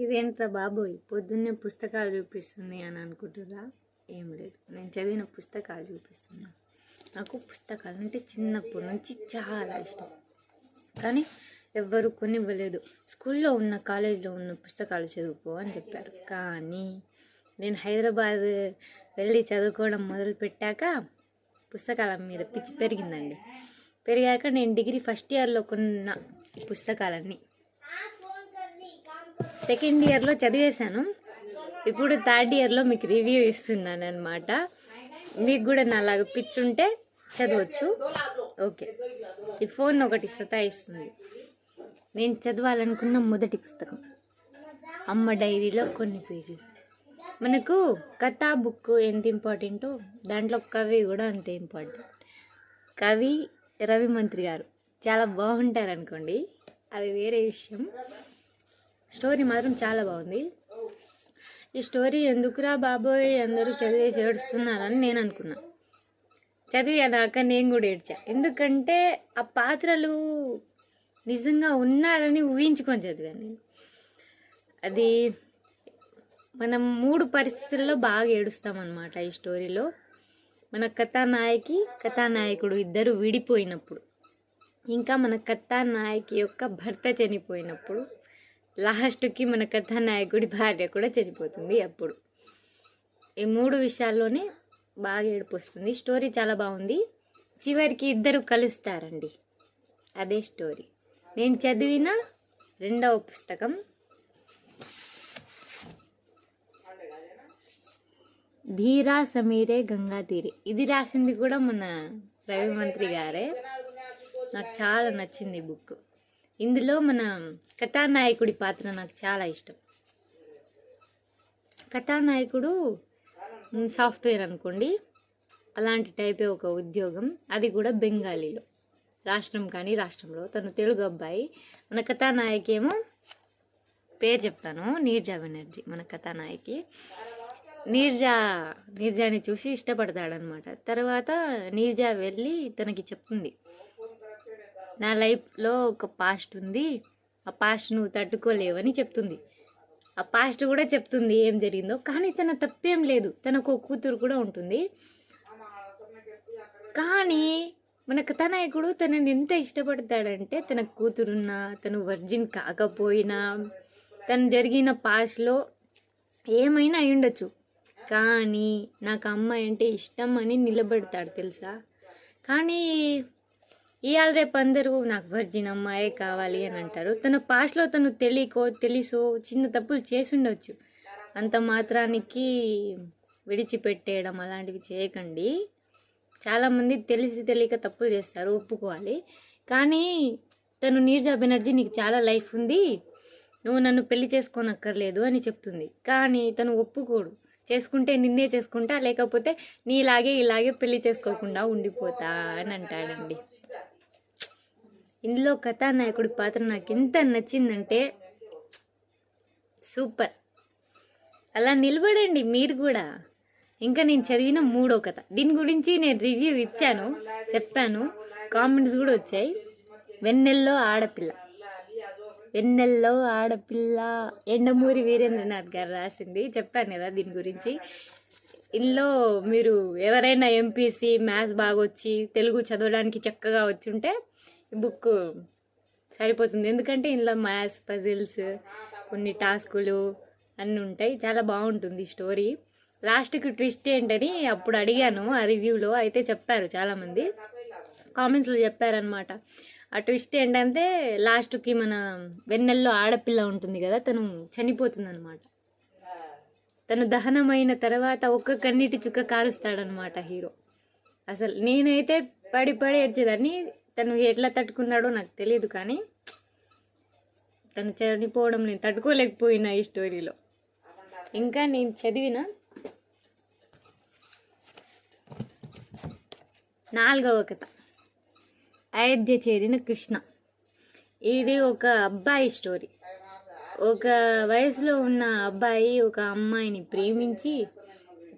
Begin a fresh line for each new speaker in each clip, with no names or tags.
ఇదేంట్రా బాబోయ్ పొద్దున్నే పుస్తకాలు చూపిస్తుంది అని అనుకుంటురా? ఏం లేదు, నేను చదివిన పుస్తకాలు చూపిస్తున్నా. నాకు పుస్తకాలు అంటే చిన్నప్పటి నుంచి చాలా ఇష్టం, కానీ ఎవ్వరు కొనివ్వలేదు. స్కూల్లో ఉన్న కాలేజీలో ఉన్న పుస్తకాలు చదువుకో అని చెప్పారు. కానీ నేను హైదరాబాద్ వెళ్ళి చదువుకోవడం మొదలుపెట్టాక పుస్తకాల మీద పిచ్చి పెరిగిందండి. పెరిగాక నేను డిగ్రీ ఫస్ట్ ఇయర్లో కొన్న ఈ పుస్తకాలన్నీ సెకండ్ ఇయర్లో చదివేశాను. ఇప్పుడు థర్డ్ ఇయర్లో మీకు రివ్యూ ఇస్తున్నాను అనమాట. మీకు కూడా నాలాగా పిచ్చి ఉంటే చదవచ్చు. ఓకే, ఈ ఫోన్ ఒకటి సతాయిస్తుంది. నేను చదవాలనుకున్న మొదటి పుస్తకం అమ్మ డైరీలో కొన్ని పేజీలు. మనకు కథా బుక్ ఎంత ఇంపార్టెంటో దాంట్లో కవి కూడా అంతే ఇంపార్టెంట్. కవి రవి మంత్రి గారు చాలా బాగుంటారు అనుకోండి, అది వేరే విషయం. స్టోరీ మాత్రం చాలా బాగుంది. ఈ స్టోరీ ఎందుకురా బాబోయ్ అందరూ చదివేసి ఏడుస్తున్నారని నేను అనుకున్నా. చదివాక నేను కూడా ఏడ్చా. ఎందుకంటే ఆ పాత్రలు నిజంగా ఉన్నారని ఊహించుకొని చదివాను నేను. అది మనం 3 పరిస్థితుల్లో బాగా ఏడుస్తామన్నమాట ఈ స్టోరీలో. మన కథానాయకి కథానాయకుడు ఇద్దరు విడిపోయినప్పుడు, ఇంకా మన కథానాయకి యొక్క భర్త చనిపోయినప్పుడు, లాస్ట్కి మన కథానాయకుడి భార్య కూడా చనిపోతుంది. అప్పుడు ఈ 3 విషయాల్లోనే బాగా ఏడుపు వస్తుంది. స్టోరీ చాలా బాగుంది. చివరికి ఇద్దరు కలుస్తారండి, అదే స్టోరీ. నేను చదివిన 2వ పుస్తకం ధీరా సమీరే గంగా తీరే. ఇది రాసింది కూడా మన రవి మంత్రి గారే. నాకు చాలా నచ్చింది ఈ బుక్. ఇందులో మన కథానాయకుడి పాత్ర నాకు చాలా ఇష్టం. కథానాయకుడు సాఫ్ట్వేర్ అనుకోండి, అలాంటి టైపే ఒక ఉద్యోగం, అది కూడా బెంగాలీలో. రాష్ట్రంలో తను తెలుగు అబ్బాయి. మన కథానాయకి ఏమో పేరు చెప్తాను, నీర్జా బెనర్జీ. మన కథానాయకి నీర్జాని చూసి ఇష్టపడతాడనమాట. తర్వాత నీర్జా వెళ్ళి తనకి చెప్తుంది, నా లైఫ్లో ఒక పాస్ట్ ఉంది, ఆ పాస్ట్ నువ్వు తట్టుకోలేవని చెప్తుంది. ఆ పాస్ట్ కూడా చెప్తుంది ఏం జరిగిందో. కానీ తన తప్పేం లేదు, తనకు ఒక కూతురు కూడా ఉంటుంది. కానీ మన కథానాయకుడు తనని ఎంత ఇష్టపడతాడంటే, తన కూతురున్నా, తను వర్జిన్ కాకపోయినా, తను జరిగిన పాస్ట్లో ఏమైనా అయి ఉండొచ్చు, కానీ నాకు అమ్మాయి అంటే ఇష్టం అని నిలబడతాడు తెలుసా. కానీ ఇవాళ రేపు అందరూ నాకు వర్జిన్ అమ్మాయే కావాలి అని అంటారు. తన పాస్ట్లో తను తెలుసో చిన్న తప్పులు చేసి ఉండొచ్చు, అంత మాత్రానికి విడిచిపెట్టేయడం అలాంటివి చేయకండి. చాలామంది తెలియక తప్పులు చేస్తారు, ఒప్పుకోవాలి. కానీ తను నీర్జా బెనర్జీ నీకు చాలా లైఫ్ ఉంది, నువ్వు నన్ను పెళ్లి చేసుకోనక్కర్లేదు అని చెప్తుంది. కానీ తను ఒప్పుకోడు. చేసుకుంటే నిన్నే చేసుకుంటా, లేకపోతే ఇలాగే పెళ్లి చేసుకోకుండా ఉండిపోతా అని అంటాడండి. ఇందులో కథానాయకుడి పాత్ర నాకు ఎంత నచ్చిందంటే సూపర్. అలా నిలబడండి మీరు కూడా. ఇంకా నేను చదివిన 3వ కథ, దీని గురించి నేను రివ్యూ ఇచ్చాను, చెప్పాను, కామెంట్స్ కూడా వచ్చాయి. వెన్నెల్లో ఆడపిల్ల ఎండమూరి వీరేంద్రనాథ్ గారు రాసింది. చెప్పాను కదా దీని గురించి. ఇందులో మీరు ఎవరైనా ఎంపీసీ మ్యాథ్స్ బాగా వచ్చి తెలుగు చదవడానికి చక్కగా వచ్చుంటే ఈ బుక్ సరిపోతుంది. ఎందుకంటే ఇందులో మ్యాథ్స్, పజిల్స్, కొన్ని టాస్కులు అన్నీ ఉంటాయి. చాలా బాగుంటుంది స్టోరీ. లాస్ట్కి ట్విస్ట్ ఏంటని అప్పుడు అడిగాను ఆ రివ్యూలో, అయితే చెప్పారు చాలామంది కామెంట్స్లో చెప్పారనమాట. ఆ ట్విస్ట్ ఏంటంటే లాస్ట్కి మన వెన్నెల్లో ఆడపిల్ల ఉంటుంది కదా, తను చనిపోతుంది అనమాట. తను దహనమైన తర్వాత ఒక్క కన్నీటి చుక్క కారుస్తాడనమాట హీరో. అసలు నేనైతే పడి ఏడ్చేదాన్ని. తను ఎట్లా తట్టుకున్నాడో నాకు తెలియదు, కానీ తను చనిపోవడం నేను తట్టుకోలేకపోయినా ఈ స్టోరీలో. ఇంకా నేను చదివిన 4వ కథ అయోధ్య చేరిన కృష్ణ. ఇది ఒక అబ్బాయి స్టోరీ. ఒక వయసులో ఉన్న అబ్బాయి ఒక అమ్మాయిని ప్రేమించి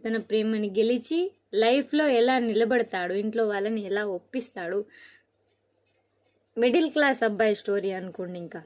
తన ప్రేమని గెలిచి లైఫ్లో ఎలా నిలబడతాడు, ఇంట్లో వాళ్ళని ఎలా ఒప్పిస్తాడు. మిడిల్ క్లాస్ అబ్బాయి స్టోరీ అనుకోండి. ఇంకా